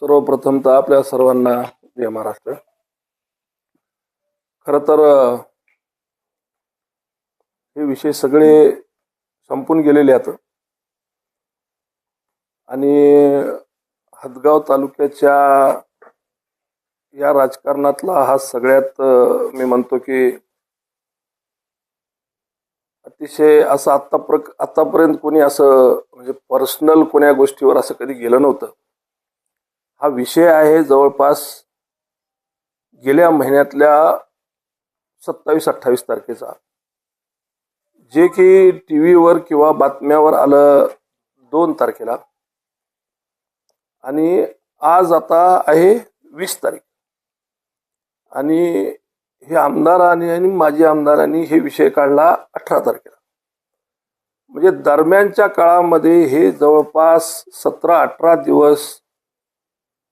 सर्वप्रथम तर आपल्या सर्वांना जय महाराष्ट्र. खरं तर हे विषय सगळे संपून गेलेले आहेत आणि हदगाव तालुक्याच्या या राजकारणातला हा सगळ्यात मी म्हणतो की अतिशय असं आतापर्यंत कोणी असं म्हणजे पर्सनल कोण्या गोष्टीवर असं कधी गेलं नव्हतं. हा विषय आहे जवळपास गेल्या महिन्यातल्या 27-28 तारखेचा, जे की टीव्हीवर किंवा बातम्यावर आलं 2 तारखेला आणि आज आता आहे 20 तारीख आणि हे आमदारांनी आणि माजी आमदारांनी हे विषय काढला 18 तारखेला. म्हणजे दरम्यानच्या काळामध्ये हे जवळपास 17-18 दिवस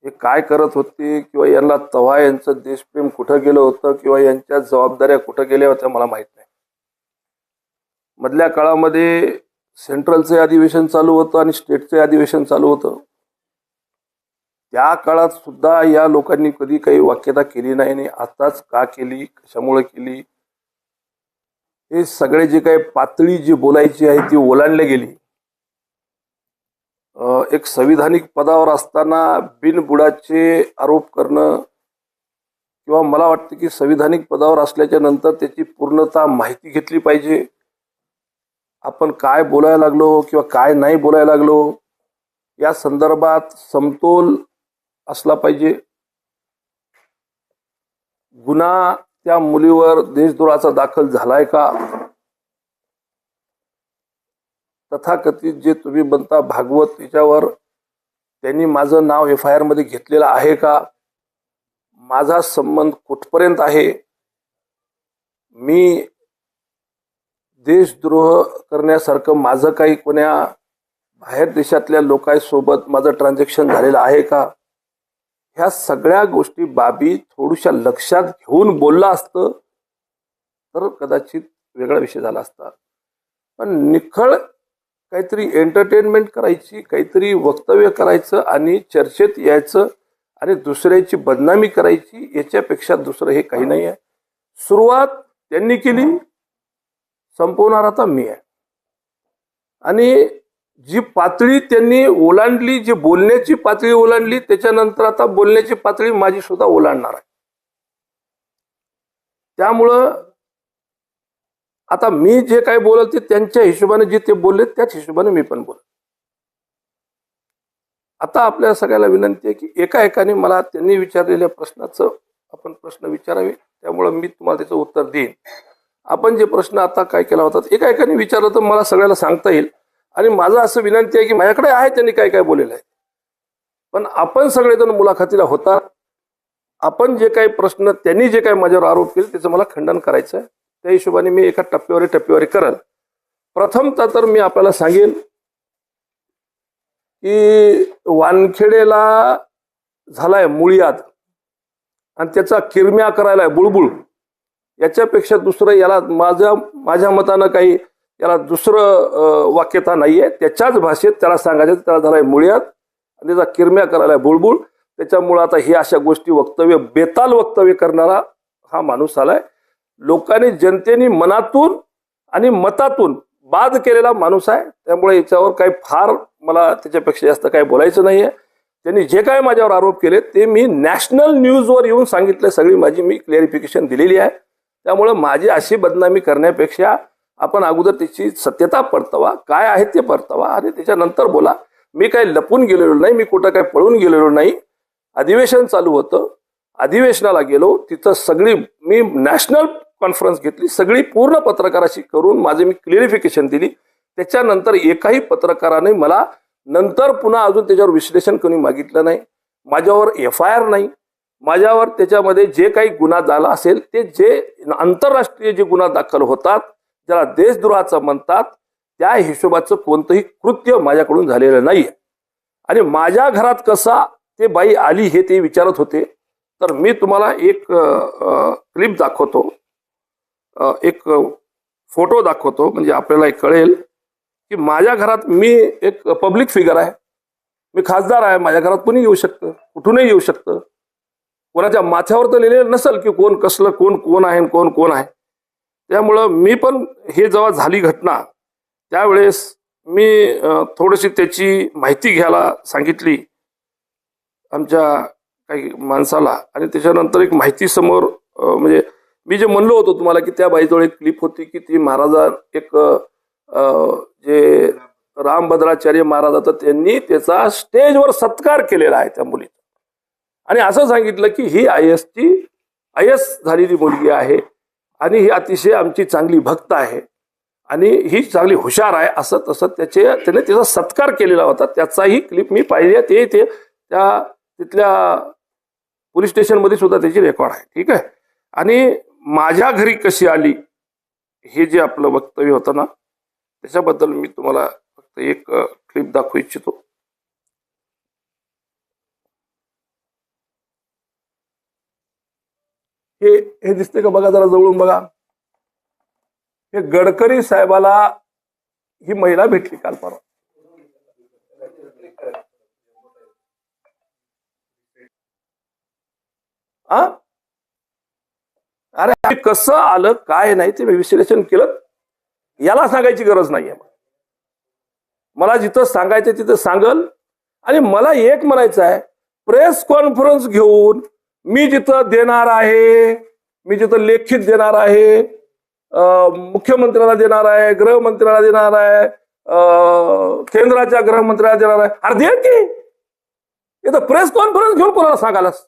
हे काय करत होते किंवा यांना तव्हा यांचं देशप्रेम कुठं गेलं होतं किंवा यांच्या जबाबदाऱ्या कुठं गेल्या होत्या मला माहित नाही. मधल्या काळामध्ये सेंट्रलचं अधिवेशन चालू होतं आणि स्टेटचं अधिवेशन चालू होतं. त्या काळात सुद्धा या लोकांनी कधी काही वाक्यता केली नाही आणि आताच का केली, कशामुळे केली, हे सगळे जे काही पातळी जी बोलायची आहे ती ओलांडली गेली. एक संविधानिक पदावर असताना बिनबुडाचे आरोप करणं किंवा मला वाटतं की संविधानिक पदावर असल्याच्या नंतर त्याची पूर्णतः माहिती घेतली पाहिजे. आपण काय बोलायला लागलो किंवा काय नाही बोलायला लागलो या संदर्भात समतोल असला पाहिजे. गुन्हा त्या मुलीवर देशद्रोहाचा दाखल झालाय का, तथाकथित जे तुम्ही म्हणता भागवत तिच्यावर त्यांनी माझं नाव FIR मध्ये घेतलेलं आहे का, माझा संबंध कुठपर्यंत आहे, मी देशद्रोह करण्यासारखं माझं काही कोण्या बाहेर देशातल्या लोकांसोबत माझं ट्रान्झॅक्शन झालेलं आहे का, ह्या सगळ्या गोष्टी बाबी थोड्याशा लक्षात घेऊन बोलला असतं तर कदाचित वेगळा विषय झाला असता. पण निखळ काहीतरी एंटरटेनमेंट करायची, काहीतरी वक्तव्य करायचं आणि चर्चेत यायचं आणि दुसऱ्याची बदनामी करायची, याच्यापेक्षा दुसरं हे काही नाही आहे. सुरुवात त्यांनी केली, संपवणार आता मी आहे. आणि जी पातळी त्यांनी ओलांडली, जी बोलण्याची पातळी ओलांडली, त्याच्यानंतर आता बोलण्याची पातळी माझी सुद्धा ओलांडणार आहे. त्यामुळं आता मी जे काही बोलत ते त्यांच्या हिशोबाने जे ते बोलले त्याच हिशोबाने मी पण बोल. आता आपल्या सगळ्याला विनंती आहे की एकाने मला त्यांनी विचारलेल्या प्रश्नाचं आपण प्रश्न विचारावे, त्यामुळे मी तुम्हाला त्याचं उत्तर देईन. आपण जे प्रश्न आता काय केला होता एकाने विचारलं तर मला सगळ्याला सांगता येईल आणि माझं असं विनंती आहे की माझ्याकडे आहे त्यांनी काय काय बोललेलं आहे, पण आपण सगळेजण मुलाखतीला होता, आपण जे काही प्रश्न त्यांनी जे काही माझ्यावर आरोप केले त्याचं मला खंडन करायचं आहे. त्या हिशोबाने मी एका टप्प्यावर करल. प्रथमतः तर मी आपल्याला सांगेन की वानखेडेला झालाय मुळियात आणि त्याचा किरम्या करायलाय बुळबुळ, याच्यापेक्षा दुसरं याला माझ्या मतानं काही याला दुसरं वाक्यता नाहीये. त्याच्याच भाषेत त्याला सांगायचं त्याला झालाय मुळियात आणि त्याचा किरम्या करायलाय बुळबुळ. त्याच्यामुळे आता ही अशा गोष्टी बेताल वक्तव्य करणारा हा माणूस आलाय. लोकांनी जनतेने मनातून आणि मतातून बाद केलेला माणूस आहे. त्यामुळे याच्यावर काही फार मला त्याच्यापेक्षा जास्त काही बोलायचं नाहीये. त्यांनी जे काय माझ्यावर आरोप केले ते मी नॅशनल न्यूजवर येऊन सांगितले, सगळी माझी मी क्लिअरिफिकेशन दिलेली आहे. त्यामुळे माझी अशी बदनामी करण्यापेक्षा आपण अगोदर त्याची सत्यता परतवा, काय आहे ते परतवा आणि त्याच्यानंतर बोला. मी काही लपून गेलेलो नाही, मी कुठं काही पळून गेलेलो नाही. अधिवेशन चालू होतं, अधिवेशनाला गेलो, तिथं सगळी मी नॅशनल कॉन्फरन्स घेतली, सगळी पूर्ण पत्रकाराशी करून माझे मी क्लिअरिफिकेशन दिली. त्याच्यानंतर एकाही पत्रकाराने मला नंतर पुन्हा अजून त्याच्यावर विश्लेषण कोणी मागितलं नाही. माझ्यावर FIR नाही, माझ्यावर त्याच्यामध्ये जे काही गुन्हा झाला असेल ते जे आंतरराष्ट्रीय जे गुन्हा दाखल होतात ज्याला देशद्रोहाचं म्हणतात त्या हिशोबाचं कोणतंही कृत्य माझ्याकडून झालेलं नाही. आणि माझ्या घरात कसा ते बाई आली हे ते विचारत होते, तर मी तुम्हाला एक क्लिप दाखवतो, एक फोटो दाखवतो म्हणजे आपल्याला कळेल की की माझ्या घरात मी एक पब्लिक फिगर आहे, मी खासदार आहे, माझ्या घरात कोणी येऊ शकतं, कुठूनही येऊ शकतं. कोणाच्या माथ्यावर तर लिहिलेलं नसेल की कोण कसलं कोण कोण आहे कोण कोण आहे. त्यामुळं मी पण हे जेव्हा झाली घटना त्यावेळेस मी थोडीशी त्याची माहिती घ्यायला सांगितली आमच्या काही माणसाला, आणि त्याच्यानंतर एक माहिती समोर म्हणजे मी जे म्हणलो होतो तुम्हाला की त्या बाईजवळ एक क्लिप होती की ती महाराजा एक जे रामभद्राचार्य महाराजाचा त्यांनी त्याचा स्टेजवर सत्कार केलेला आहे त्या मुलीचा, आणि असं सांगितलं की ही IAS झालेली मुलगी आहे आणि ही अतिशय आमची चांगली भक्त आहे आणि ही चांगली हुशार आहे, असं तसं त्याने त्याचा सत्कार केलेला होता. त्याचाही क्लिप मी पाहिली, ते त्या तिथल्या पोलीस स्टेशनमध्ये सुद्धा त्याची रेकॉर्ड आहे. ठीक आहे. आणि माझ्या घरी कशी आली हे जे आपलं वक्तव्य होतं ना, त्याच्याबद्दल मी तुम्हाला फक्त एक क्लिप दाखवू इच्छितो. हे दिसते का बघा, जरा जवळून बघा. हे गडकरी साहेबाला ही महिला भेटली काल परवा. अरे कसं आलं काय नाही ते मी विश्लेषण केलं, याला सांगायची गरज नाहीये. मला जिथं सांगायचं तिथं सांगल. आणि मला एक म्हणायचं आहे, प्रेस कॉन्फरन्स घेऊन मी जिथं देणार आहे, मी जिथं लेखित देणार आहे, मुख्यमंत्र्याला देणार आहे, गृहमंत्र्याला देणार आहे, केंद्राच्या गृहमंत्र्याला देणार आहे. अरे दे की, इथं प्रेस कॉन्फरन्स घेऊन कोणाला सांगायलास,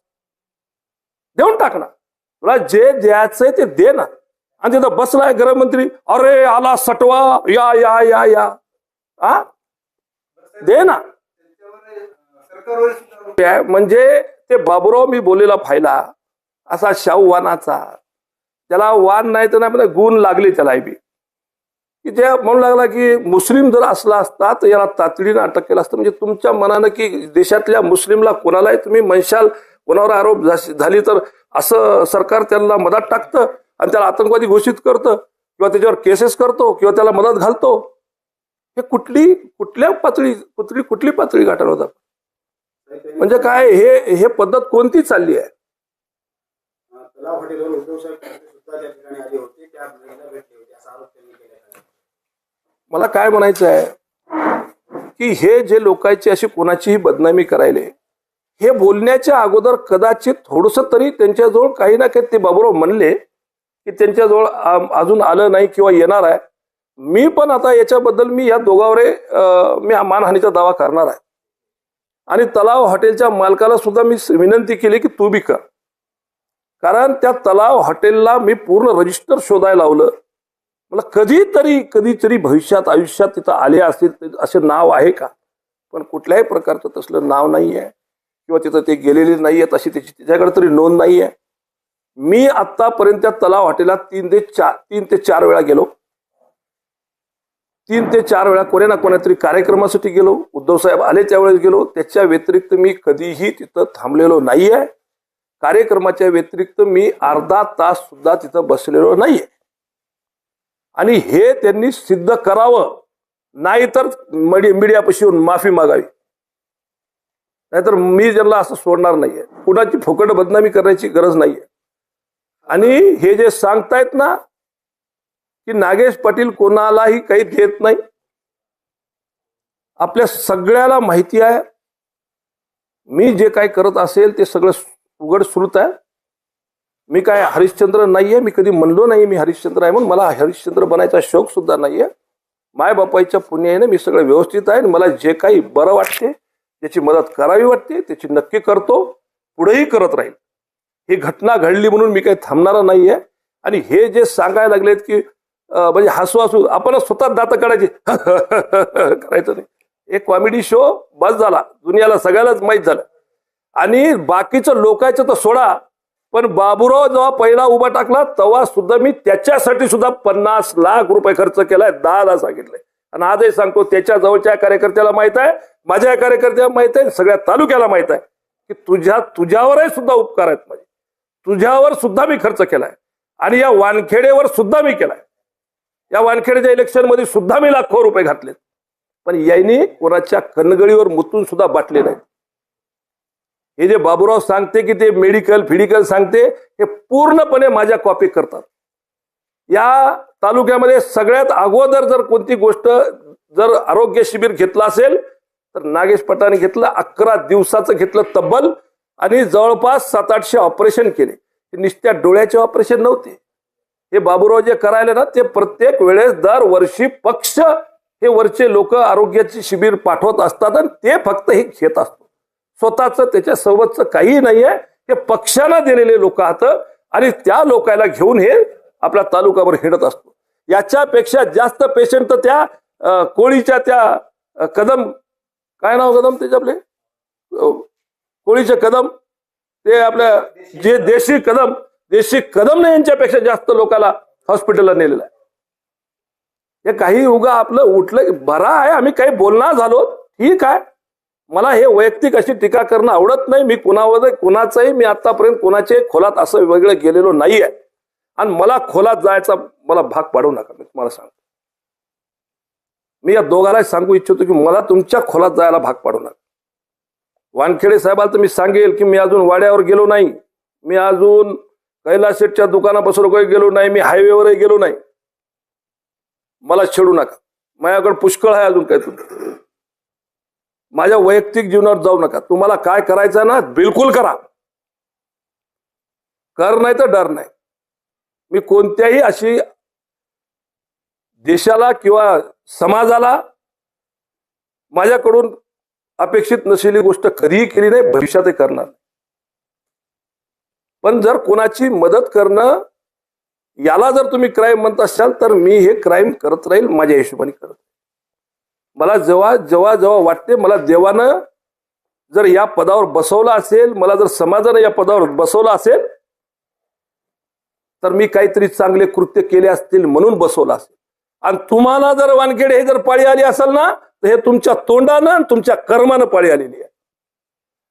देऊन टाक ना. तुला जे द्यायचंय ते दे ना. आणि तिथं बसलाय गृहमंत्री, अरे आला सटवा, या या या या हा दे ना. म्हणजे ते बाबूराव मी बोललेला फायला असा शाहू वानाचा, त्याला वान नाही तर नाही गुण लागले त्याला बी, की त्या म्हणू लागला की मुस्लिम जर असला असता तर याला तातडीनं अटक केलं असतं. म्हणजे तुमच्या मनानं की देशातल्या मुस्लिमला कोणालाही तुम्ही म्हणशाल, कोणावर आरोप झाली तर असं सरकार त्यांना मदत टाकतं आणि त्याला आतंकवादी घोषित करतं किंवा त्याच्यावर केसेस करतो किंवा त्याला मदत घालतो. हे कुठली पातळी गाठण होतात. म्हणजे काय हे पद्धत कोणती चालली आहे. मला काय म्हणायचं आहे की हे जे लोकांची अशी कोणाचीही बदनामी करायले, हे बोलण्याच्या अगोदर कदाचित थोडस तरी त्यांच्याजवळ काही ना काही ते बाबूराव म्हणले की त्यांच्याजवळ अजून आलं नाही किंवा येणार आहे. मी पण आता याच्याबद्दल मी या दोघांवर मी मानहानीचा दावा करणार आहे. आणि तलाव हॉटेलच्या मालकाला सुद्धा मी विनंती केली की तू बी कर, कारण त्या तलाव हॉटेलला मी पूर्ण रजिस्टर शोधायला लावलं. मला कधीतरी भविष्यात आयुष्यात तिथं आले असतील असे नाव आहे का, पण कुठल्याही प्रकारचं तसलं नाव नाही आहे किंवा तिथं ते गेलेले नाही आहेत अशी त्याच्याकडे तरी नोंद नाही आहे. मी आतापर्यंत त्या तलाव हॉटेलला 3 ते 4 वेळा गेलो. 3 ते 4 वेळा कोण्या ना कोणत्यातरी कार्यक्रमासाठी गेलो. उद्धव साहेब आले त्यावेळेस गेलो. त्याच्या व्यतिरिक्त मी कधीही तिथं थांबलेलो नाहीये. कार्यक्रमाच्या व्यतिरिक्त मी अर्धा तास सुद्धा तिथं बसलेलो नाहीये. आणि हे त्यांनी सिद्ध करावं, नाहीतर मीडियापाशी येऊन माफी मागावी. नाहीतर मी त्यांना असं सोडणार नाहीये. कुणाची फुकट बदनामी करायची गरज नाहीये. आणि हे जे सांगतायत ना की नागेश पाटील कोणालाही काही देत नाही, आपल्या सगळ्याला माहिती आहे. मी जे काही करत असेल ते सगळं उघड सुरत आहे. मी काय हरिश्चंद्र नाहीये. मी कधी म्हणलो नाही मी हरिश्चंद्र आहे म्हणून. मला हरिश्चंद्र बनायचा शौक सुद्धा नाहीये. मायबापाच्या पुण्याने मी सगळं व्यवस्थित आहे. मला जे काही बरं वाटते, त्याची मदत करावी वाटते, त्याची नक्की करतो, पुढेही करत राहील. ही घटना घडली म्हणून मी काही थांबणारा नाहीये. आणि हे जे सांगायला लागलेत की म्हणजे हसू आपण स्वतः दात काढायची करायचं नाही. एक कॉमेडी शो बस झाला, दुनियाला सगळ्यालाच माहीत झालं. आणि बाकीचं लोकांचं तर सोडा, पण बाबूराव जेव्हा पहिला उभा टाकला तेव्हा सुद्धा मी त्याच्यासाठी सुद्धा 50 लाख रुपये खर्च केलाय, 10 सांगितलंय. आणि आजही सांगतो, त्याच्या जवळच्या कार्यकर्त्याला माहित आहे, माझ्या कार्यकर्त्याला माहित आहे, सगळ्या तालुक्याला माहित आहे की तुझ्यावरही सुद्धा उपकार आहेत माझे. तुझ्यावर सुद्धा मी खर्च केलाय आणि या वानखेडेवर सुद्धा मी केलाय. या वानखेडेच्या इलेक्शन मध्ये सुद्धा मी लाखो रुपये घातलेत. पण यांनी कोणाच्या कणगळीवर मुतून सुद्धा बाटले नाही. हे जे बाबूराव सांगते की ते मेडिकल सांगते, हे पूर्णपणे माझ्या कॉपी करतात. या तालुक्यामध्ये सगळ्यात अगोदर जर कोणती गोष्ट जर आरोग्य शिबिर घेतलं असेल तर नागेश पटाने घेतलं. 11 दिवसाचं घेतलं तब्बल, आणि जवळपास 700-800 ऑपरेशन केले. नुसत्या डोळ्याचे ऑपरेशन नव्हते. हे बाबूराव जे करायला ना, ते प्रत्येक वेळेस दरवर्षी पक्ष हे वरचे लोक आरोग्याची शिबिर पाठवत असतात आणि ते फक्त हे घेत असतो. स्वतःच त्याच्यासोबतचं काही नाहीये. हे पक्षाला दिलेले लोक आहात आणि त्या लोकांना घेऊन हे आपल्या तालुक्यावर हिंडत असतो. याच्यापेक्षा जास्त पेशंट तर त्या कोळीच्या त्या कदम, काय नाव कदम त्याचे आपले, कोळीचे कदम, ते आपल्या जे देशी कदमने यांच्यापेक्षा जास्त लोकांना हॉस्पिटलला नेलेलं आहे. हे काही उगा आपलं उठलं बरा आहे, आम्ही काही बोलणार झालो ठीक आहे. मला हे वैयक्तिक अशी टीका करणं आवडत नाही. मी कुणाचंही मी आतापर्यंत कुणाचे खोलात असं वेगळं गेलेलो नाही आहे, आणि मला खोलात जायचा मला भाग पाडू नका. मी तुम्हाला सांगतो, मी या दोघांना सांगू इच्छितो की मला तुमच्या खोलात जायला भाग पाडू नका. वानखेडे साहेबाला तर मी सांगेल की मी अजून वाड्यावर गेलो नाही, मी अजून कैलास शेठच्या दुकानापासून काही गेलो नाही, मी हायवेवरही गेलो नाही. मला छेडू नका, माझ्याकडे पुष्कळ आहे अजून काय. तुम्ही माझ्या वैयक्तिक जीवनावर जाऊ नका. तुम्हाला काय करायचं ना बिलकुल करा, कर नाही तर डर नाही. मी कोणत्याही अशी देशाला किंवा समाजाला माझ्याकडून अपेक्षित नसलेली गोष्ट कधीही केली नाही, भविष्यातही करणार. पण जर कोणाची मदत करणं याला जर तुम्ही क्राईम म्हणत असाल तर मी हे क्राईम करत राहील, माझ्या हिशोबाने करत. मला जेव्हा वाटते मला देवानं जर या पदावर बसवलं असेल, मला जर समाजानं या पदावर बसवलं असेल तर मी काहीतरी चांगले कृत्य केले असतील म्हणून बसवलं असेल. आणि तुम्हाला जर वानखेडे हे जर पाळी आली असेल ना तर हे तुमच्या तोंडानं आणि तुमच्या कर्मानं पाळी आलेली आहे.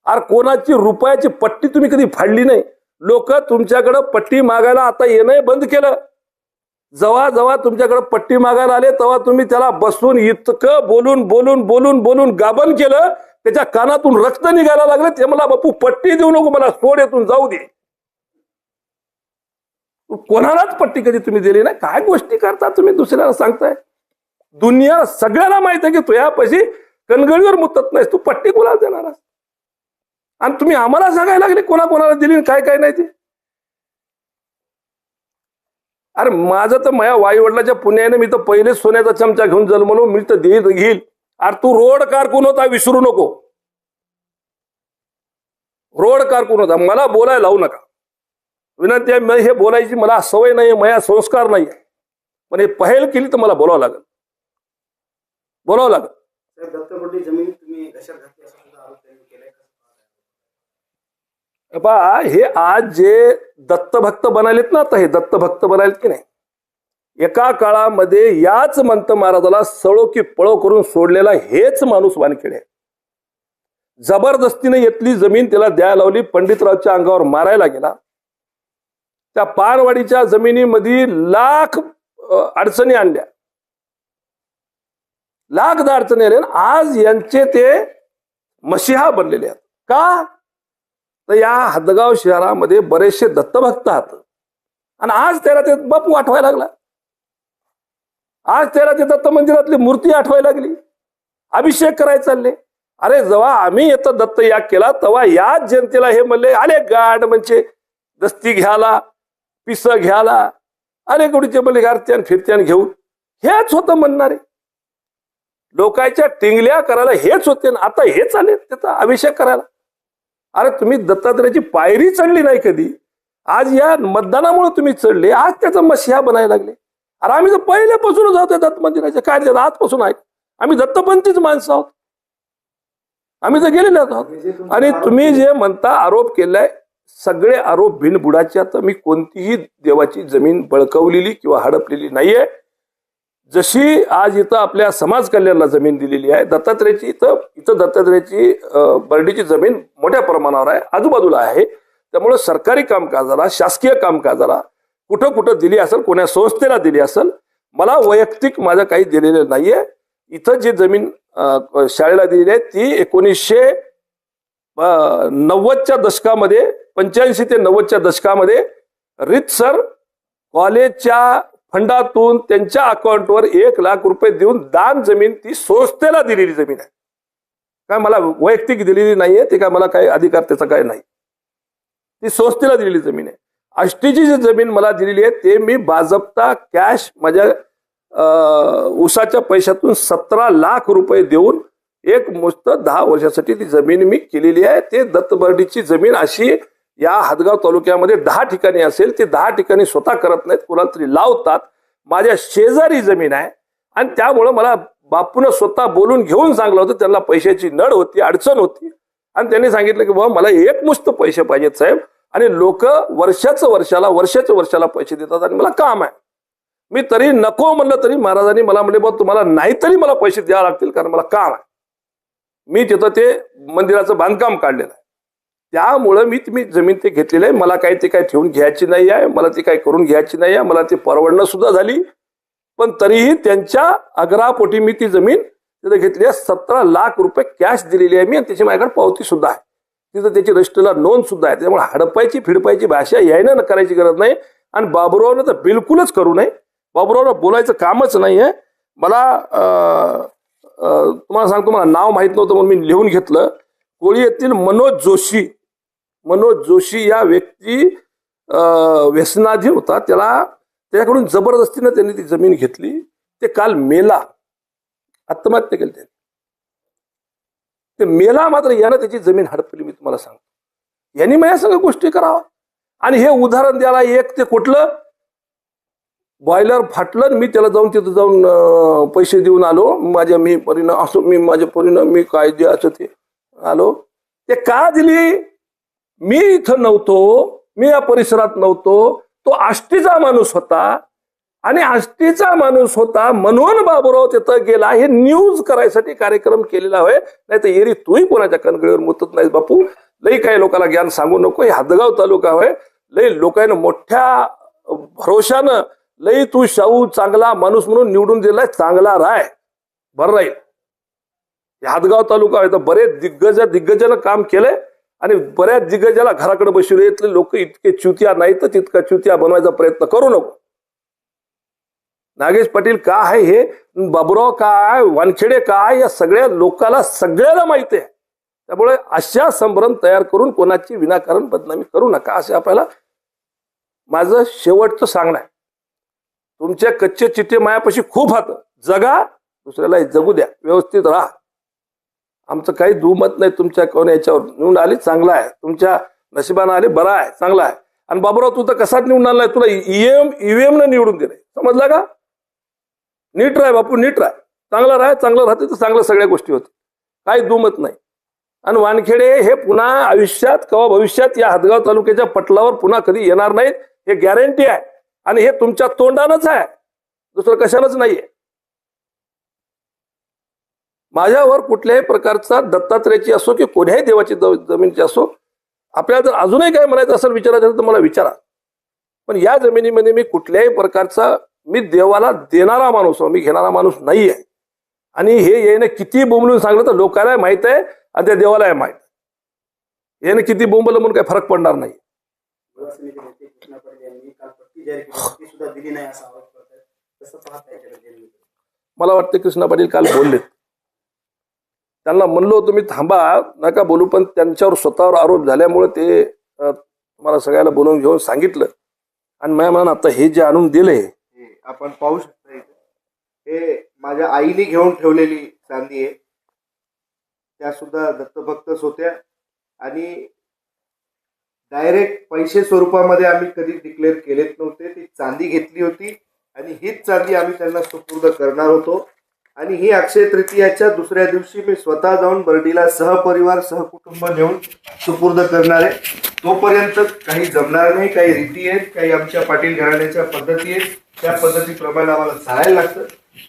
अरे कोणाची रुपयाची पट्टी तुम्ही कधी फाडली नाही. लोक तुमच्याकडे पट्टी मागायला आता येणं बंद केलं. जेव्हा तुमच्याकडे पट्टी मागायला आले तेव्हा तुम्ही त्याला बसून इतकं बोलून गाबन केलं, त्याच्या कानातून रक्त निघायला लागलं. ते मला बापू पट्टी देऊ नको, मला सोड, येथून जाऊ दे. कोणालाच पट्टी कधी तुम्ही दिली नाही. काय गोष्टी करता तुम्ही, दुसऱ्याला सांगताय. दुनिया सगळ्याला माहित आहे की तुझ्यापाशी कणगळीवर मुतत नाहीस, तू पट्टी कोणाला देणार. आणि तुम्ही आम्हाला सांगायला लागले कोणाला दिली काय नाही ते. अरे माझं तर माझ्या वाईवडिलाच्या पुण्याने मी तर पहिले सोन्याचा चमचा घेऊन जन्मलो, मी तर घेईल. अरे तू रोड कारकून होता, विसरू नको. रोड कारकून होता, मला बोलायला लावू नका. विनंती आहे, हे बोलायची मला सवय नाही, माझ्या संस्कार नाही. पण हे पहेल केली तर मला बोलावं लागेल. दत्तपट्टी जमीन तुम्ही घशात घातली असं सुद्धा आरोप त्यांनी केलाय. हे आज जे दत्तभक्त बनायलेत ना, आता हे दत्तभक्त बनायलेत की नाही, एका काळामध्ये याच मंत महाराजाला सळो की पळो करून सोडलेला हेच माणूस वानखेडे. जबरदस्तीने येतली जमीन त्याला द्यायला लावली, पंडितरावच्या अंगावर मारायला गेला. त्या पारवाडीच्या जमिनीमध्ये लाख अडचणी आणल्या, लाख अडचणी आल्या. आज यांचे ते मशिहा बनलेले आहेत. का तर या हदगाव शहरामध्ये बरेचसे दत्तभक्त आहेत, आणि आज त्याला ते बापू आठवायला लागला. आज त्याला ते दत्त मंदिरातली मूर्ती आठवायला लागली, अभिषेक करायला चालले. अरे जेव्हा आम्ही येतं दत्त याग केला तेव्हा याच जनतेला हे म्हणले आले गाड म्हणजे दस्ती घ्यायला, पिस घ्यायला, अरे कुठचे म्हणले गारत्यान फिरत्यान घेऊन. हेच होतं म्हणणारे, लोकांच्या टिंगल्या करायला हेच होते. आता हेच आले त्याचा अभिषेक करायला. अरे तुम्ही दत्तात्रयाची पायरी चढली नाही कधी, आज या मतदानामुळे तुम्ही चढले, आज त्याचा मशिहा बनायला लागले. अरे आम्ही तर पहिल्यापासूनच आहोत दत्त मंदिराच्या, काय आजपासून आहे, आम्ही दत्तपंथीच माणसं आहोत, आम्ही तर गेलेले आहोत. आणि तुम्ही जे म्हणता आरोप केलाय, सगळे आरोप बिनबुडाचे. आता मी कोणतीही देवाची जमीन बळकवलेली किंवा हडपलेली नाहीये. जशी आज इथं आपल्या समाज कल्याणला जमीन दिलेली आहे, दत्तात्रयाची इथं दत्तात्रयाची बर्डीची जमीन मोठ्या प्रमाणावर आहे, आजूबाजूला आहे. त्यामुळे सरकारी कामकाजाला, शासकीय कामकाजाला कुठं दिली असेल, कोण्या संस्थेला दिली असेल, मला वैयक्तिक माझं काही दिलेलं नाहीये. इथं जी जमीन शाळेला दिलेली आहे ती 1990च्या दशकामध्ये 85 ते 90च्या दशकामध्ये रितसर कॉलेजच्या फंडातून त्यांच्या अकाउंटवर 1 लाख रुपये देऊन दान जमीन ती संस्थेला दिलेली जमीन आहे. काय मला वैयक्तिक दिलेली नाहीये, ते काय मला काही अधिकार त्याचा काय नाही. ती संस्थेला दिलेली जमीन आहे. आष्टीची जी जमीन मला दिलेली आहे ते मी बाजप्ता कॅश माझ्या ऊसाच्या पैशातून 17 लाख रुपये देऊन एक मुस्त 10 वर्षासाठी ती जमीन मी केलेली आहे. ते दत्तबर्डीची जमीन अशी या हदगाव तालुक्यामध्ये 10 ठिकाणी असेल, ते 10 ठिकाणी स्वतः करत नाहीत, कोणाला तरी लावतात. माझ्या शेजारी जमीन आहे आणि त्यामुळं मला बापून स्वतः बोलून घेऊन सांगलं होतं. त्यांना पैशाची नड होती, अडचण होती आणि त्यांनी सांगितलं की बाबा मला एकमुस्त पैसे पाहिजेत साहेब, आणि लोक वर्षाच्या वर्षाला पैसे देतात आणि मला काम आहे. मी तरी नको म्हणलं तरी महाराजांनी मला म्हणले बाबा तुम्हाला नाही तरी मला पैसे द्यावे लागतील, कारण मला काम आहे. मी तिथं ते मंदिराचं बांधकाम काढलेलं आहे. त्यामुळं मी जमीन ते घेतलेली आहे. मला काही ते काही ठेवून घ्यायची नाही आहे, मला ती काही करून घ्यायची नाही आहे, मला ती परवडणं सुद्धा झाली. पण तरीही त्यांच्या आग्रहापोटी मी ती जमीन तिथे घेतली आहे. 17 लाख रुपये कॅश दिलेली आहे मी, आणि त्याची माझ्याकडे पावती सुद्धा आहे. तिथं त्याची रजिस्टरला नोंद सुद्धा आहे. त्यामुळे हडपायची फिडपायची भाषा यायनं करायची गरज नाही. आणि बाबुरावनं तर बिलकुलच करू नये. बाबुरावला बोलायचं कामच नाही आहे. मला तुम्हाला सांगतो, मला नाव माहित नव्हतं म्हणून मी लिहून घेतलं. कोळी येथील मनोज जोशी या व्यक्ती व्यसनाधीन होता. त्याच्याकडून जबरदस्तीनं त्यांनी ती जमीन घेतली. ते काल मेला, आत्महत्या केली त्यांनी. ते मेला, मात्र यानं त्याची जमीन हडपली. मी तुम्हाला सांगतो, यांनी माझ्या सगळ्या गोष्टी करावा. आणि हे उदाहरण द्यायला एक ते कुठलं बॉयलर फाटलं, मी त्याला जाऊन तिथं जाऊन पैसे देऊन आलो. मी माझ्या परीनं मी काय द्यायचं ते आलो. ते का दिली? मी इथं नव्हतो, मी या परिसरात नव्हतो. तो आष्टीचा माणूस होता, आणि आष्टीचा माणूस होता म्हणून बाबुराव तिथं गेला. हे न्यूज करायसाठी कार्यक्रम केलेला होय. नाही तर एरी तूही कोणाच्या कणगळीवर मुतत नाहीस बापू. लई काही लोकांना ज्ञान सांगू नको. हे हदगाव तालुका होय, लई लोकांना मोठ्या भरोशानं लई तू शाहू चांगला माणूस म्हणून निवडून दिलाय, चांगला राय भर राहील. हदगाव तालुका आहे तर बरेच दिग्गजानं काम केलंय, आणि बऱ्याच दिग्गजाला घराकडे बसवले. इथले लोक इतके चुतिया नाही तर तितका चुतिया बनवायचा प्रयत्न करू नको. नागेश पाटील का आहे हे, बाबुराव काय, वानखेडे काय, या सगळ्या लोकांना सगळ्याला माहिती आहे. त्यामुळे अशा संभ्रम तयार करून कोणाची विनाकारण बदनामी करू नका, असे आपल्याला माझं शेवटचं सांगणं आहे. तुमच्या कच्चे चिट्टे मायापाशी खूप हात, जगा, दुसऱ्याला जगू द्या, व्यवस्थित राहा. आमचं काही दुमत नाही तुमच्या कोण याच्यावर. निवडून आली चांगला आहे, तुमच्या नशिबानं आले बरा आहे, चांगला आहे. आणि बाबुराव तू तर कसाच निवडून आलाय, तुला ईव्हीएम न निवडून दिले, समजला का? नीट राह बापू, नीट राह, चांगला राहते तर चांगल्या सगळ्या गोष्टी होती, काही दुमत नाही. आणि वानखेडे हे पुन्हा आयुष्यात किंवा भविष्यात या हदगाव तालुक्याच्या पटलावर पुन्हा कधी येणार नाहीत, हे गॅरंटी आहे. आणि हे तुमच्या तोंडानंच आहे, दुसरं कशानंच नाहीये. माझ्यावर कुठल्याही प्रकारचा दत्तात्रेयाची असो की कोण्याही देवाची जमीनची असो, आपल्याला जर अजूनही काय म्हणायचं असेल विचारायचं तर मला विचारा. पण या जमिनीमध्ये मी कुठल्याही प्रकारचा, मी देवाला देणारा माणूस, मी घेणारा माणूस नाहीये. आणि हे येणं किती बोंबलून सांगलं तर लोकांना माहित आहे आणि त्या देवाला माहित आहे. येणं किती बोंबलं म्हणून काही फरक पडणार नाही. मला वाटतं कृष्णा पाटील काल बोलले, त्यांना म्हणलो होतो मी थांबा नका बोलू, पण त्यांच्यावर स्वतःवर आरोप झाल्यामुळे ते मला सगळ्याला बोलवून घेऊन सांगितलं. आणि माझ्या मनात आता हे जे आणून दिले आपण पाहू शकता, हे माझ्या आईने घेऊन ठेवलेली चांदी आहे. त्या सुद्धा दत्तभक्तच होत्या आणि डायरेक्ट पैसे स्वरूपामध्ये आम्ही कधी डिक्लेअर केलेच नव्हते. ती चांदी घेतली होती आणि हीच चांदी आम्ही त्यांना सुपूर्द करणार होतो. आणि ही अक्षय तृतीयाच्या दुसऱ्या दिवशी मी स्वतः जाऊन बर्डीला सहपरिवार सहकुटुंब नेऊन सुपूर्द करणार आहे. तोपर्यंत काही जमणार नाही, काही रीती आहेत, काही आमच्या पाटील घराण्याच्या पद्धती आहेत, त्या पद्धतीप्रमाणे आम्हाला चालायला लागतं.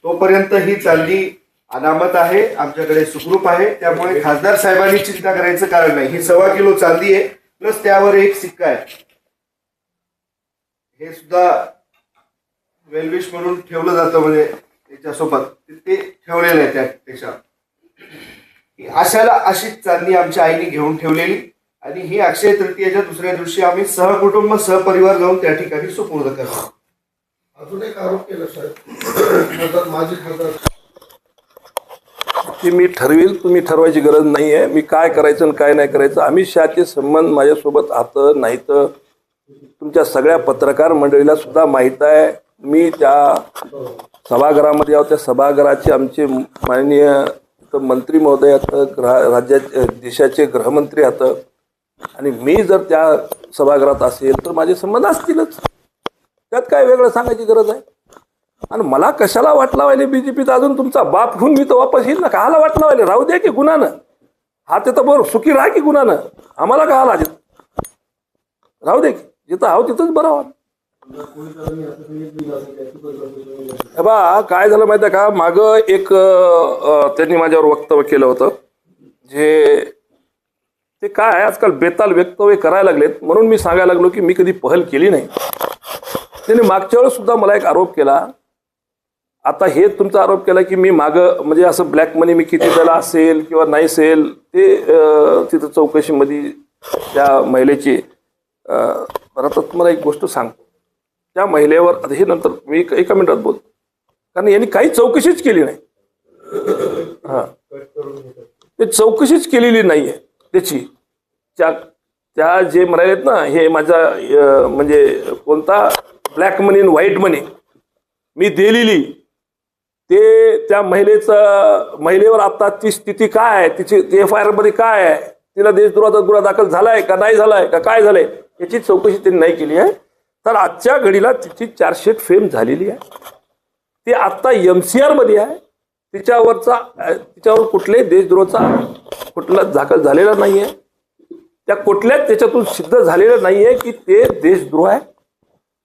तोपर्यंत ही चांदी अनामत आहे, आमच्याकडे सुखरूप आहे. त्यामुळे खासदार साहेबांनी चिंता करायचं कारण नाही. ही 1.25 किलो चांदी आहे, प्लस त्यावर एक सिक्का आहे. हे सुद्धा वेलविश म्हणून ठेवलं जातं, म्हणजे त्याच्यासोबत ते ठेवलेलं आहे त्याच्यावर. अशाला अशीच चांदी आमच्या आईने घेऊन ठेवलेली आणि ही अक्षय तृतीयेच्या दुसऱ्या दिवशी आम्ही सहकुटुंब सहपरिवार जाऊन त्या ठिकाणी सुपूर्द करतो. अजून एक आरोप केला साहेब, माजी खासदार की मी ठरवेल, तुम्ही ठरवायची गरज नाही आहे. मी काय करायचं आणि काय नाही करायचं. अमित शहाचे संबंध माझ्यासोबत आता नाही तर तुमच्या सगळ्या पत्रकार मंडळीला सुद्धा माहीत आहे. मी त्या सभागृहामध्ये आहोत, त्या सभागृहाचे आमचे माननीय मंत्री महोदय आहेत, राज्याचे देशाचे गृहमंत्री आहेत आणि मी जर त्या सभागृहात असेल तर माझे संबंध असतीलच. त्यात काय वेगळं सांगायची गरज आहे. आणि मला कशाला वाट लावायले बीजेपीत अजून तुमचा बाप होऊन मी तर वापस येईल ना. काहाला वाट लावायले, राहू द्या की गुन्हानं. हा ते तर बरं सुखी राहा की गुन्हानं, आम्हाला काहाला राहू दे की जिथं आहो तिथंच बरं व्हा. बा काय झालं माहिती आहे का, मागं एक त्यांनी माझ्यावर वक्तव्य केलं होतं जे ते काय आजकाल बेताल वक्तव्य करायला लागलेत. म्हणून मी सांगायला लागलो की मी कधी पहल केली नाही. त्यांनी मागच्या वेळेस सुद्धा मला एक आरोप केला. आता हे तुमचा आरोप केला की मी मागं म्हणजे असं ब्लॅक मनी मी किती त्याला असेल किंवा नाही असेल ते तिथं चौकशीमध्ये त्या महिलेची आता तुम्हाला एक गोष्ट सांगतो. त्या महिलेवर आता हे नंतर मी एका मिनिटात बोलतो, कारण यांनी काही चौकशीच केली नाही. हां, ते चौकशीच केलेली नाही आहे त्याची. त्या जे म्हणालेत ना हे माझा म्हणजे कोणता ब्लॅक मनी आणि व्हाईट मनी मी दिलेली, ते त्या महिलेवर आता ती स्थिती काय आहे, तिची FIR मध्ये काय आहे, तिला देशद्रोहाचा गुन्हा दाखल झालाय का नाही झालाय का काय झालंय याची चौकशी त्यांनी नाही केली आहे. तर आजच्या घडीला तिची चार्जशीट फेम झालेली आहे. ती आत्ता MCR मध्ये आहे. तिच्यावर कुठल्याही देशद्रोहाचा कुठला दाखल झालेला नाही आहे. त्या कुठल्याच त्याच्यातून सिद्ध झालेलं नाही आहे की ते देशद्रोह आहे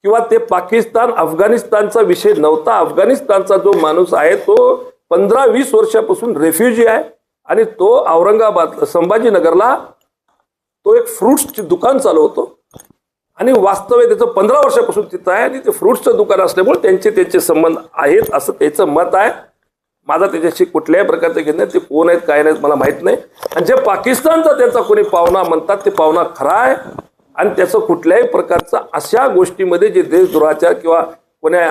किंवा ते पाकिस्तान अफगाणिस्तानचा विषय नव्हता. अफगाणिस्तानचा जो माणूस आहे तो 15-20 वर्षापासून रेफ्युजी आहे आणि तो औरंगाबाद संभाजीनगरला तो एक फ्रुट्सची दुकान चालवतो आणि वास्तव्य त्याचं 15 वर्षापासून तिथं आहे आणि ते फ्रुट्सचं दुकान असल्यामुळे त्यांचे संबंध आहेत असं त्याचं मत आहे. माझा त्याच्याशी कुठल्याही प्रकारचं घेत नाही. ते कोण आहेत काय नाहीत मला माहीत नाही. आणि जे पाकिस्तानचा त्यांचा कोणी पाहुणा म्हणतात ते पाहुणा खरा आहे आणि त्याचं कुठल्याही प्रकारचा अशा गोष्टीमध्ये जे देशद्रोहाच्या किंवा कोण्या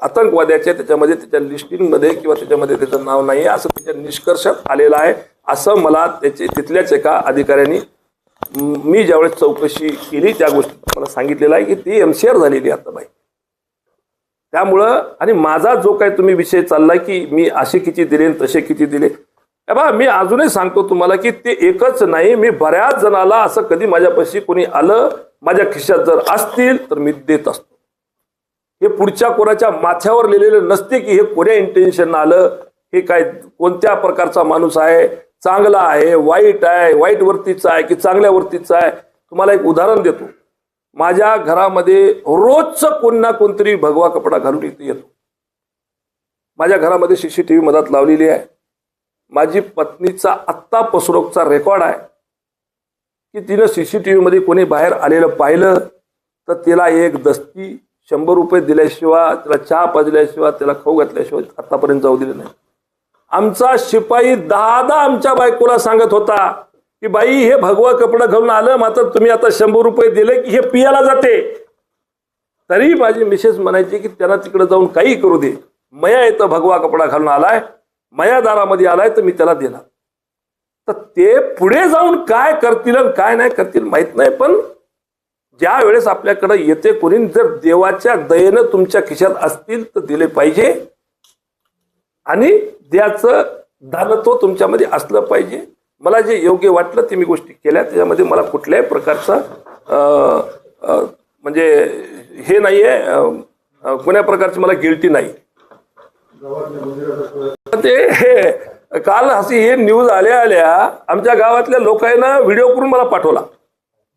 आतंकवाद्याच्या त्याच्यामध्ये त्याच्या लिस्टिंगमध्ये किंवा त्याच्यामध्ये त्याचं नाव नाही आहे असं त्याच्या निष्कर्षात आलेलं आहे असं मला तिथल्याच एका अधिकाऱ्यांनी मी ज्यावेळेस चौकशी केली त्या गोष्टी मला सांगितलेलं आहे की ती MCR झालेली आता बाई. त्यामुळं आणि माझा जो काही तुम्ही विषय चाललाय की मी असे किती दिले तसे किती दिले, बा मी अजूनही सांगतो तुम्हाला की ते एकच नाही, मी बऱ्याच जणाला असं कधी माझ्यापाशी कोणी आलं माझ्या खिशात जर असतील तर मी देत असतो. हे पुढच्या कोणाच्या माथ्यावर लिहिलेलं नसते की हे कोण्या इंटेन्शन आलं, हे काय कोणत्या प्रकारचा माणूस आहे, चांगला आहे वाईट आहे, वाईट वरतीचा आहे की चांगल्या वरतीचा आहे. तुम्हाला एक उदाहरण देतो. माझ्या घरामध्ये रोजचं कोण ना कोणतरी भगवा कपडा घालून इथे येतो. माझ्या घरामध्ये CCTV मदत लावलेली आहे. माझी पत्नीचा आत्ता पसरोकचा रेकॉर्ड आहे की तिनं CCTV मध्ये कोणी बाहेर आलेलं पाहिलं तर तिला एक दस्ती 100 रुपये दिल्याशिवाय, तिला चहा पाजल्याशिवाय, तिला खाऊ घातल्याशिवाय आतापर्यंत जाऊ दिले नाही. आमचा शिपाई 10 आमच्या बायकोला सांगत होता की बाई हे भगवा कपडा घालून आलं मात्र तुम्ही आता 100 रुपये दिले की हे पियाला जाते. तरी माझी मिसेस म्हणायची की त्यांना तिकडे जाऊन काही करू दे, मया इथं भगवा कपडा घालून आलाय, मया दारामध्ये आलाय तर मी त्याला देणार. तर ते पुढे जाऊन काय करतील आणि काय नाही करतील माहित नाही. पण ज्या वेळेस आपल्याकडे येते कोणी जर देवाच्या दयेनं तुमच्या खिशात असतील तर दिले पाहिजे आणि द्याचं दानत्व तुमच्यामध्ये असलं पाहिजे. मला जे योग्य वाटलं ते मी गोष्टी केल्या. त्याच्यामध्ये मला कुठल्याही प्रकारचा म्हणजे हे नाही आहे, कोण्या प्रकारची मला गिल्टी नाही. ते काल अशी हे न्यूज आल्या आमच्या गावातल्या लोकांना व्हिडिओ करून मला पाठवला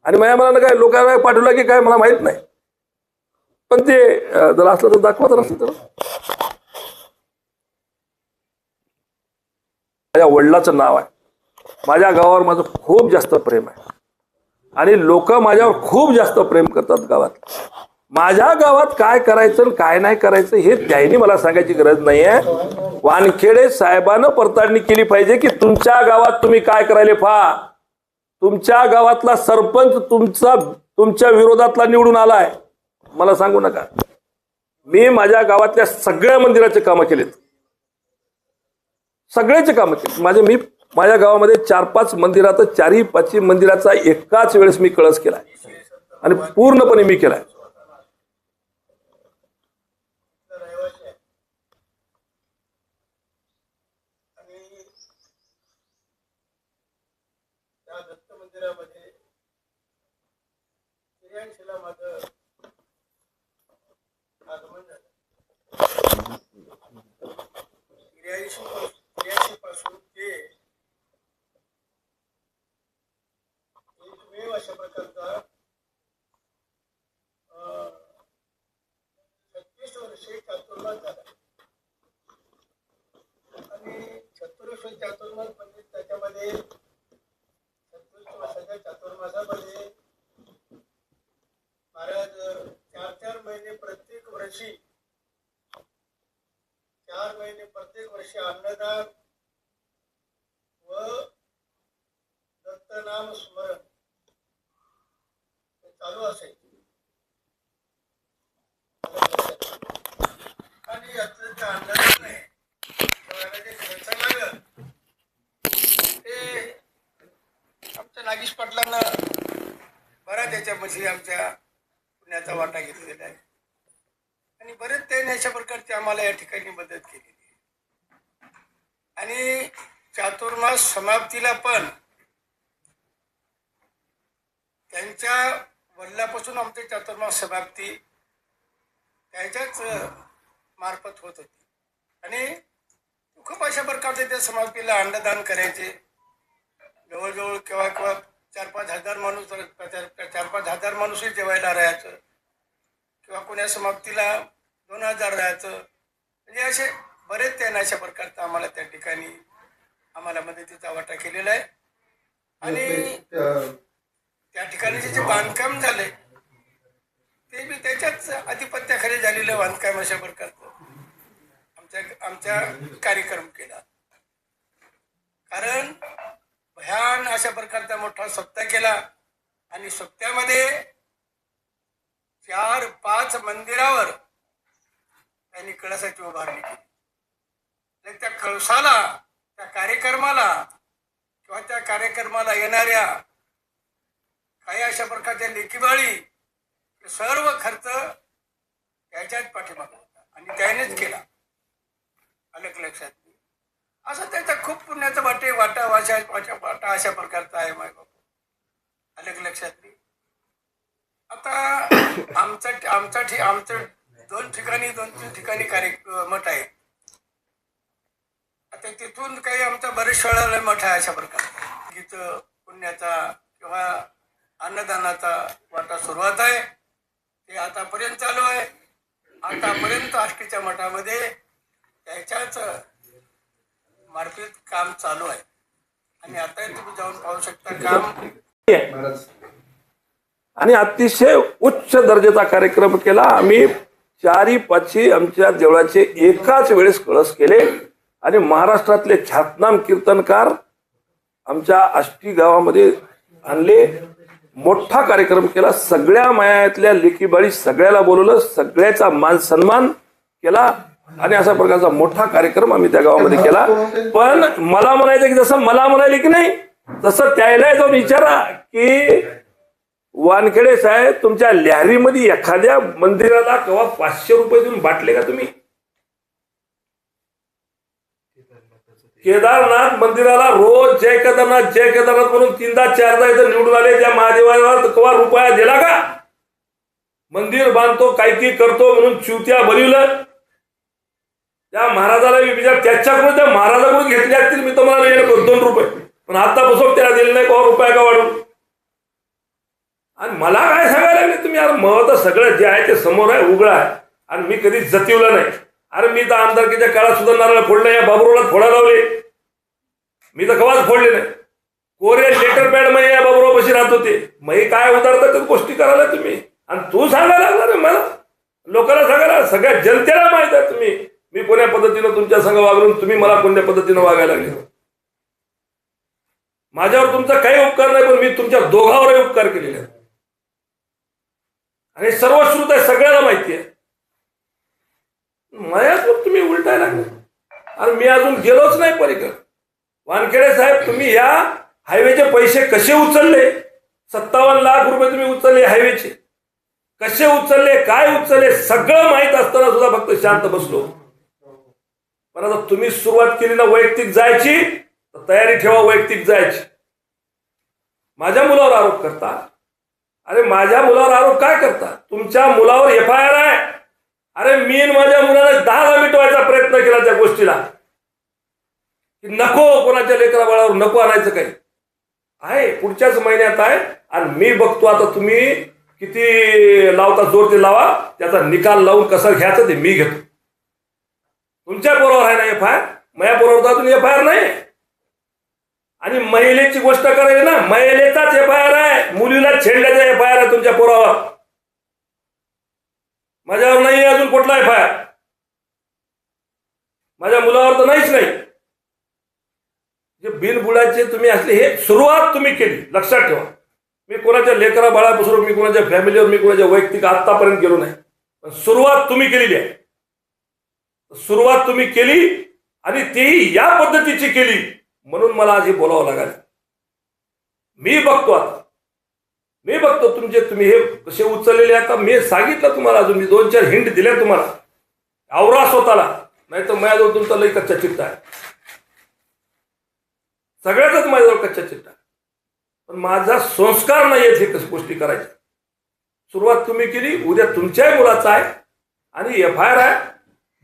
आणि माझ्या मनानं काय लोकांना पाठवला की काय मला माहित नाही. पण ते जर असलं तर दाखवत नसतं तर. माझ्या वडिलाचं नाव आहे, माझ्या गावावर माझं खूप जास्त प्रेम आहे आणि लोक माझ्यावर खूप जास्त प्रेम करतात गावात. माझ्या गावात काय करायचं आणि काय नाही करायचं हे त्यांनी मला सांगायची गरज नाहीये. वानखेडे साहेबानं पडताळणी केली पाहिजे की तुमच्या गावात तुम्ही काय करायले पहा. तुमच्या गावातला सरपंच तुमच्या विरोधातला निवडून आलाय, मला सांगू नका. मी माझ्या गावातल्या सगळ्या मंदिराचे कामं केलेत, सगळ्याचे कामं केले. माझ्या गावामध्ये 4-5 मंदिरात 4-5 मंदिराचा एकाच वेळेस मी कळस केलाय आणि पूर्णपणे मी केलाय. त्या दत्त मंदिरामध्ये 83 ला माझं आगमन झालं. 83 पासून ते एकमेव अशा प्रकारचा 36 वर्षे चातुर्मास झाला. आणि चतुर्वेश चातुर्मास म्हणजे त्याच्यामध्ये 36 वर्षाच्या चातुर्मासामध्ये महाराज 4 महिने प्रत्येक वर्षी 4 महिने प्रत्येक वर्षी अन्नदान व दत्तनाम स्मरण चालू असेल. आणि यातलं जे अन्नदान आहे जे खर्च लागलं ते आमच्या नागेश पाटलांना बऱ्याच याच्यामध्ये आमच्या पुण्याचा वाटा घेतलेला आहे. आणि बरेच त्यांनी अशा प्रकारची आम्हाला या ठिकाणी मदत केलेली आहे. आणि चातुर्मास समाप्तीला पण त्यांच्या वडिलापासून आमची चातुर्मास समाप्ती त्यांच्याच मार्फत होत होती. आणि खूप अशा प्रकारचे त्या समाप्तीला अन्नदान करायचे. जवळजवळ केव्हा 4-5 हजार माणूस 4-5 हजार माणूसही जेवायला राहायचं किंवा कोण्या समाप्तीला 2000 राहायचं. म्हणजे असे बरेच त्यांना अशा प्रकारचं आम्हाला त्या ठिकाणी आम्हाला मदतीचा वाटा केलेला आहे. आणि त्या ठिकाणी जे बांधकाम झाले ते बी त्याच्याच आधिपत्याखाली झालेलं बांधकाम अशा प्रकारचं आमच्या कार्यक्रम केला. कारण भयान अशा प्रकारचा मोठा सप्ताह केला. आणि सप्त्यामध्ये 4-5 मंदिरावर त्यांनी कळसाची उभारणी केली. त्या कळसाला, त्या कार्यक्रमाला किंवा त्या कार्यक्रमाला येणाऱ्या काही अशा प्रकारच्या लेखीबाळी सर्व खर्च त्याच्याच पाठीमागे होता आणि त्यानेच केला. अलग लक्षात असं त्याचा खूप पुण्याचा वाटा अशा प्रकारचा आहे. माय बाबू अलग लक्षात नाही. आता आमचं 2-3 ठिकाणी मठ आहे. आता तिथून काही आमचा बरेच वेळा मठ आहे अशा प्रकार. तिथं पुण्याचा किंवा अन्नदानाचा वाटा सुरुवात आहे. ते आतापर्यंत चालू आहे. आतापर्यंत आष्टीच्या मठामध्ये त्याच्याच मार्फत काम चालू आहे. आणि आता तुम्ही जाऊन पाहू शकता काम. आणि अतिशय उच्च दर्जाचा कार्यक्रम केला. आम्ही 4-5 आमच्या देवळाचे एकाच वेळेस कळस केले. आणि महाराष्ट्रातले ख्यातनाम कीर्तनकार आमच्या आष्टी गावामध्ये आणले. मोठा कार्यक्रम केला. सगळ्या मायातल्या लेकीबाळी सगळ्याला बोलवलं, सगळ्याचा मान सन्मान केला. आणि अशा प्रकारचा मोठा कार्यक्रम आम्ही त्या गावामध्ये केला. पण मला म्हणायचं की जसं मला म्हणाले की नाही तसं त्याला जाऊन विचारा की वानखेडे साहेब तुमच्या लहरीमध्ये एखाद्या मंदिराला केव्हा 500 रुपये देऊन बाटले का तुम्ही? केदारनाथ मंदिराला रोज जय केदारनाथ म्हणून 3दा-4दा इथं निवडून आले. त्या महादेवाला केव्हा रुपया दिला का? मंदिर बांधतो काही करतो म्हणून चिवत्या बलिवलं. त्या महाराजाला विचार त्याच्याकडून त्या महाराजाकडून घेतले असतील मी तुम्हाला येणं 2 रुपये, पण आतापासून त्याला दिले नाही केव्हा रुपया का वाढून. आणि मला काय सांगायला लागले तुम्ही? यार मग तर सगळं जे आहे ते समोर आहे, उघड आहे. आणि मी कधीच जतिवलं नाही. अरे मी तर आमदारकीच्या काळात सुद्धा नारळ फोडलं, या बाबुरावला फोडा लावले. मी तर कवाच फोडले नाही. कोरे लेटर पॅड मध्ये या बाबुराव बशी राहत होते. मग काय उदारतात गोष्टी करायला तुम्ही? आणि तू सांगायला लागला रे मला, लोकांना सांगायला, सगळ्या जनतेला माहित आहे तुम्ही मी कोण्या पद्धतीनं तुमच्या संघ वागून तुम्ही मला कोणत्या पद्धतीनं वागायला लागले. माझ्यावर तुमचा काही उपकार नाही, पण मी तुमच्या दोघावरही उपकार केलेले आहेत आणि सर्वश्रुत आहे, सगळ्याला माहिती आहे. माझ्याच तुम्ही उलटायला लागले आणि मी अजून गेलोच नाही पलीकडे. वानखेडे साहेब, तुम्ही या हायवेचे पैसे कसे उचलले? 57 लाख रुपये तुम्ही उचलले हायवेचे, कसे उचलले, काय उचलले, सगळं माहित असताना सुद्धा फक्त शांत बसलो. पण आता तुम्ही सुरुवात केली ना वैयक्तिक जायची, तर तयारी ठेवा वैयक्तिक जायची. माझ्या मुलावर आरोप करता. अरे माझ्या मुलावर आरोप काय करता? तुमच्या मुलावर FIR आहे. अरे मी आणि माझ्या मुलाने 10 मिटवायचा प्रयत्न केला त्या गोष्टीला, की नको कोणाच्या लेकरा बाळावर नको आणायचं काही आहे. पुढच्याच महिन्यात आहे आणि मी बघतो आता तुम्ही किती लावता, जोर ते लावा, त्याचा निकाल लावून कसं घ्यायचं ते मी घेतो. तुमच्या पोरावर आहे ना FIR, माझ्या पोरावर तर अजून FIR नाही. आणि महिलेची गोष्ट करायची ना, महिलेचाच FIR आहे, मुलीला छेडल्याचा FIR आहे तुमच्या पोरावर. माझ्यावर नाही अजून कुठला FIR, माझ्या मुलावर तर नाहीच नाही. जे बिनबुडाचे तुम्ही असले, हे सुरुवात तुम्ही केली, लक्षात ठेवा. मी कोणाच्या लेकरा बाळापासून, मी कोणाच्या फॅमिलीवर, मी कोणाच्या वैयक्तिक आतापर्यंत गेलो नाही, पण सुरुवात तुम्ही केलेली आहे. सुरुवात तुम्ही केली आणि तेही या पद्धतीची केली, म्हणून मला आज हे बोलावं लागलं. मी बघतो आता, मी बघतो तुमचे तुम्ही हे कसे उचललेले. आता मी सांगितलं तुम्हाला, अजून मी 2-4 हिंट दिल्या तुम्हाला, आवरा स्वतःला, नाही तर माझ्याजवळ तुमचा लई कच्चा चिट्टा आहे, सगळ्यातच माझ्याजवळ कच्चा चिट्टा. पण माझा संस्कार नाही आहेत हे कशी गोष्टी करायची. सुरुवात तुम्ही केली, उद्या तुमच्याही मुलाचा आहे आणि FIR आहे.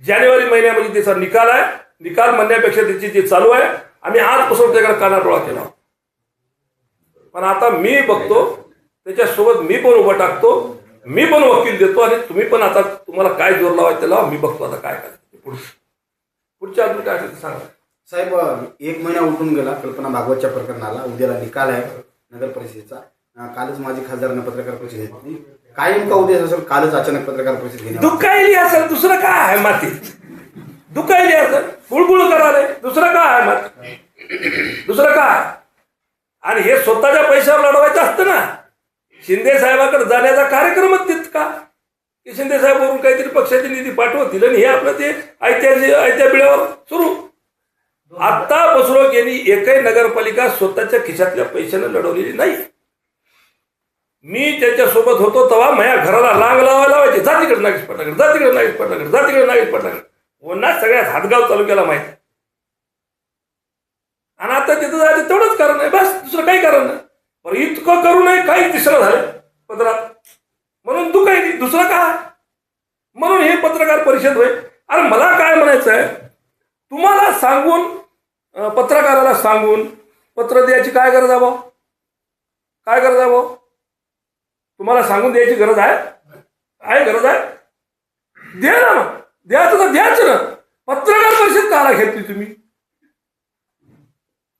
जानेवारी महिन्यामध्ये त्याचा निकाल आहे. निकाल म्हणण्यापेक्षा त्याची जे चालू आहे, आम्ही आजपासून त्याकडे कानाडोळा केला. पण आता मी बघतो, त्याच्यासोबत मी पण उभं टाकतो, मी पण वकील देतो आणि तुम्ही पण आता तुम्हाला काय जोर लावायचं ते लावा. मी बघतो आता काय करायचं पुढच्या अजून काय असेल सांगा. साहेब, 1 महिना उठून गेला कल्पना भागवतच्या प्रकरणाला. उद्याला निकाल आहे नगर परिषदेचा. कालच माझी खासदारांना पत्रकार परिषद घेतली. काय नेमका उद्या असेल? कालच अचानक पत्रकार परिषद घेतली. दुखायली असेल, दुसरं काय आहे माती? दुखायली असेल, बुळबुळ करायला, दुसरं काय आहे माती? दुसरं काय? आणि हे स्वतःच्या पैशावर लढवायचं असतं ना. शिंदे साहेबाकडे जाण्याचा कार्यक्रमच तितका, की शिंदे साहेब वरून काहीतरी पक्षाची निधी पाठवतील आणि हे आपलं ते आयत्या बिळावर सुरू. आता बसरोक यांनी एकही नगरपालिका स्वतःच्या खिशातल्या पैशाने लढवलेली नाही. मी त्याच्यासोबत होतो तेव्हा माझ्या घराला रांग लावायचे, जातीकडे नागेश पाटलाकडे, जातीकडे नागेश पाटलाकडे, जातीकडे नागेश पाटलाकडे. पुन्हा सगळ्यात हातगाव तालुक्याला माहिती. आणि आता तिथं जायचं तेवढंच कारण आहे, बस, दुसरं काही कारण नाही. पण इतकं करू नये, काही तिसरं झालं पत्रात, म्हणून तू काही दुसरं काय, म्हणून हे पत्रकार परिषद होय. अरे मला काय म्हणायचं आहे, तुम्हाला सांगून, पत्रकाराला सांगून पत्र द्यायची काय गरज आहे भाऊ? काय गरज आहे भाऊ? तुम्हाला सांगून द्यायची गरज आहे? काय गरज आहे? द्या ना, द्यायचं तर द्यायचं ना. पत्रकार परिषद काला घेतली तुम्ही?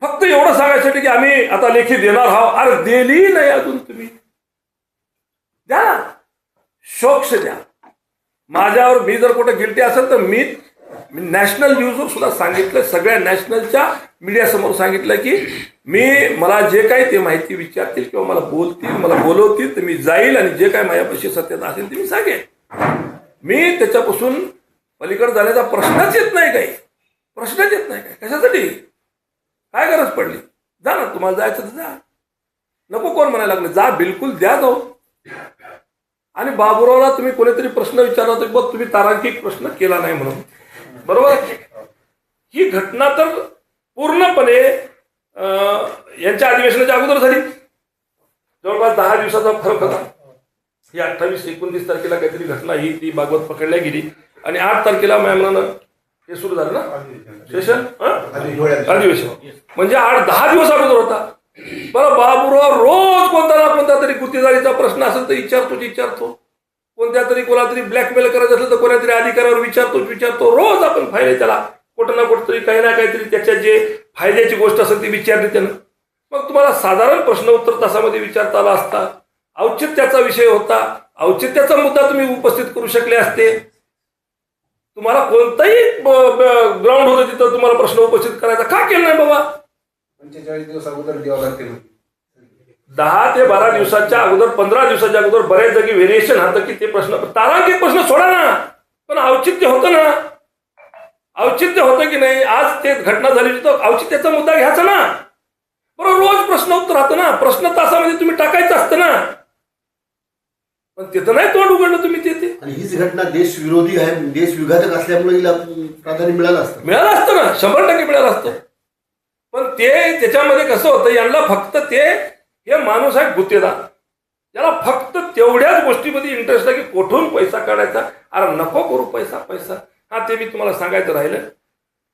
फक्त एवढं सांगायसाठी की आम्ही आता लेखी देणार आहोत. अरे दिली नाही अजून तुम्ही, द्या ना, शोक्ष द्या. माझ्यावर मी जर कुठं गिल्टी असेल तर मी नॅशनल न्यूजवर सुद्धा सांगितलं, सगळ्या नॅशनलच्या मीडियासमोर सांगितलं की मला जे काही ते माहिती विचारतील किंवा मला बोलतील, मला बोलवतील तर मी जाईल आणि जे काही माझ्यापाशी सत्यता असेल ते मी सांगेन. मी त्याच्यापासून पलीकडे जाण्याचा प्रश्नच येत नाही, काही प्रश्नच येत नाही. काय कशासाठी, काय गरज पडली? जा ना, तुम्हाला जायचं तर जा, नको कोण म्हणायला लागलं, जा, बिलकुल द्या जाऊ. आणि बाबुरावला तुम्ही कोणीतरी प्रश्न विचारला तर बघ तुम्ही तारांकित प्रश्न केला नाही म्हणून, बरोबर. ही घटना तर पूर्णपणे यांच्या अधिवेशनाच्या अगोदर झाली, जवळपास 10 दिवसाचा फरक होता. ही 28-29 तारखेला काहीतरी घटना ही ती भागवत पकडल्या गेली आणि 8 तारखेला मॅमनानं हे सुरू झालं ना सेशन, अधिवेशन, म्हणजे 8-10 दिवस अगोदर होता. बरं, बाबुराव रोज कोणता ना कोणता तरी गुत्तेदारीचा प्रश्न असेल तर विचारतो. कोणत्या तरी कोणातरी ब्लॅकमेल करायचं असेल तर कोणातरी अधिकाऱ्यावर विचारतो. रोज आपण फायदे त्याला कुठं ना कुठं तरी काही ना काहीतरी त्याच्या जे फायद्याची गोष्ट असेल ती विचारली त्यानं. मग तुम्हाला साधारण प्रश्न उत्तर तासामध्ये विचारता आला असता. औचित्याचा विषय होता, औचित्याचा मुद्दा तुम्ही उपस्थित करू शकले असते. तुम्हाला कोणताही ग्राउंड होतं तिथं तुम्हाला प्रश्न उपस्थित करायचा, का केलं नाही बाबा? 45 दिवस अगोदर द्यावं लागते. 10 ते 12 दिवसाच्या अगोदर, 15 दिवसाच्या अगोदर बऱ्याच जागी व्हेरिएशन होतं की ते प्रश्न तारांकित प्रश्न सोडा ना, पण औचित्य होतं ना, औचित्य होतं की नाही? आज ते घटना झाली तर औचित्याचा मुद्दा घ्यायचा ना. बरोबर, रोज प्रश्न उत्तर राहतं ना, प्रश्न तासामध्ये तुम्ही टाकायचं असतं ना, पण तिथं नाही तोंड उघडलं तुम्ही ते. आणि हीच घटना देशविरोधी आहे, देश विघातक असल्यामुळे हिला प्राधान्य मिळालं असतं. मिळालं असतं ना, 100% मिळालं असतं. पण ते त्याच्यामध्ये कसं होतं, यांना फक्त ते हे माणूस आहे गुत्तेदार, याला फक्त तेवढ्याच गोष्टीमध्ये इंटरेस्ट आहे की कुठून पैसा काढायचा. अरे नको करू पैसा पैसा. हा, ते मी तुम्हाला सांगायचं राहिलं.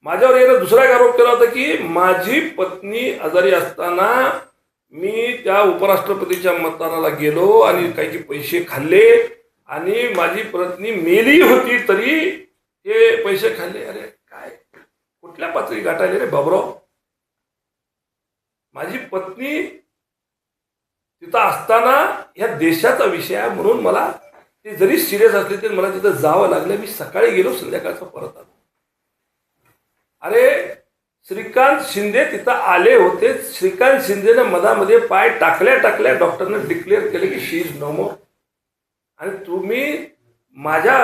माझ्यावर यानं दुसरा एक आरोप केला होता की माझी पत्नी आजारी असताना मी त्या उपराष्ट्रपतीच्या मतदानाला गेलो आणि काही पैसे खाल्ले आणि माझी पत्नी मेली होती तरी हे पैसे खाल्ले. अरे काय, कुठल्या पातळी गाठायले रे बाबराव? माझी पत्नी तिथं असताना या देशाचा विषय आहे म्हणून मला ते जरी सिरियस असले तरी मला तिथं जावं लागलं. मी सकाळी गेलो, संध्याकाळचं परत आलो. अरे श्रीकांत शिंदे तिथं आले होते. श्रीकांत शिंदेनं मधामध्ये पाय टाकल्या डॉक्टरनं डिक्लेअर केलं की शी इज नो मोर. आणि तुम्ही माझ्या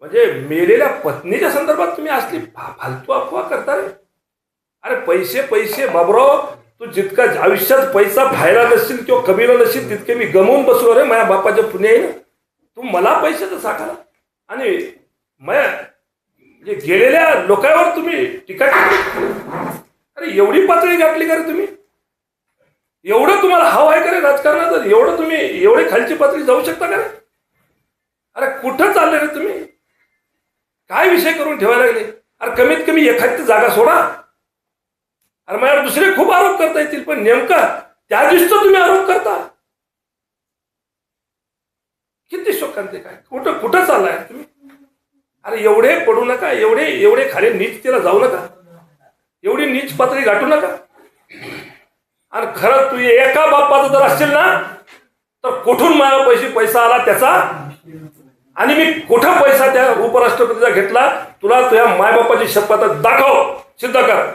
म्हणजे मेलेल्या पत्नीच्या संदर्भात तुम्ही असली फालतू अफवा करता रे. अरे पैसे पैसे बाबराव, तू जितका आयुष्यात पैसा फायला नसशील किंवा कमीला नसशील तितके मी गमवून बसलो रे माझ्या बापाच्या पुण्याईनं. तू मला पैशाचं साठाला आणि म्हणजे गेलेल्या लोकांवर तुम्ही टीका केली. अरे एवढी पातळी गाठली का रे तुम्ही? एवढं तुम्हाला हवं आहे का रे राजकारणात? एवढं तुम्ही एवढी खालची पातळी जाऊ शकता का रे? अरे कुठं चालले रे तुम्ही? काय विषय करून ठेवायला लागले? अरे कमीत कमी एखादी जागा सोडा. अरे माझ्यावर दुसरे खूप आरोप करता येतील, पण नेमका त्या दिवशीचा तुम्ही आरोप करता. किती शोकांते काय, कुठं कुठं चाललाय तुम्ही? अरे एवढे पडू नका, एवढे खाली नीचतेला जाऊ नका, एवढी नीच पातळी गाठू नका. आणि खरं तू एका बापाचं जर असेल ना तर कुठून माझ्या पैसा आला त्याचा आणि मी कुठं पैसा त्या उपराष्ट्रपतीचा घेतला तुला तुझ्या मायबापाची शपथ दाखव, सिद्ध कर.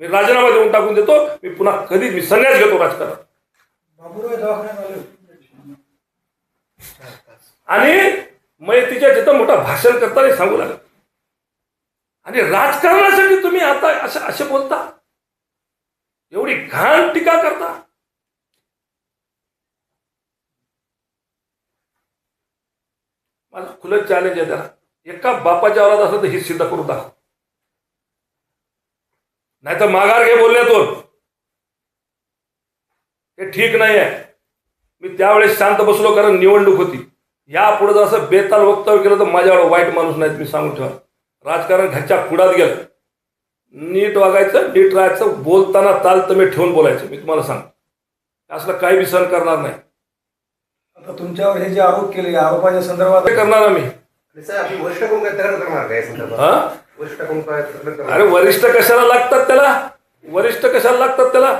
मी राजीनामा देऊन टाकून देतो. मी पुन्हा कधीच मी संन्यास घेतो राजकारणात. आणि मग तिच्या जिथं मोठा भाषण करताना सांगू लागला. आणि राजकारणासाठी तुम्ही आता असे बोलता, एवढी घाण टीका करता. माझं खुलं चॅलेंज आहे त्याला, एका बापाच्या औलाद असं तर हे सिद्ध करून दाखव, नाही तर माघार घे बोलण्यातून. हे ठीक नाही आहे. मी त्यावेळेस शांत बसलो कारण निवडणूक होती. यापुढे जर असं बेताल वक्तव्य केलं तर माझ्यावर वाईट माणूस नाहीत, मी सांगून ठेवा. राजकारण घरच्या कुडात गेलं. नीट वागायचं, नीट राहायचं, बोलताना ताल तमे ठेवून बोलायचं. मी तुम्हाला सांगतो असलं काही बी सहन करणार नाही. आता तुमच्यावर हे जे आरोप केले आरोपाच्या संदर्भात काय करणार आम्ही? आपली वरिष्ठ कोण काय तक्रार करणार काय संदर्भात? वरिष्ठ कोण काय तक्रार करणार? अरे वरिष्ठ कशाला लागतात त्याला? वरिष्ठ कशाला लागतात त्याला?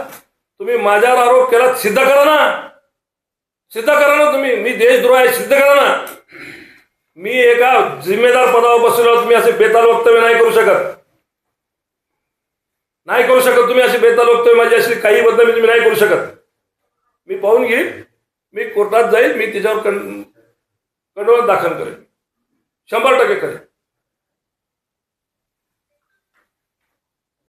तुम्ही माझ्यावर आरोप केला, सिद्ध करा ना, सिद्ध करा ना तुम्ही. मी देशद्रोह आहे, सिद्ध करा ना. मी एका जिम्मेदार पदावर बसलो, तुम्ही असे बेताल वक्तव्य नाही करू शकत, नाही करू शकत. तुम्ही असे बेताल वक्तव्य माझी अशी काही बदनामी तुम्ही नाही करू शकत. मी पाहून घेईन, मी कोर्टात जाईल, मी त्याच्यावर कंडोळत दाखल करेन, 100% करेन.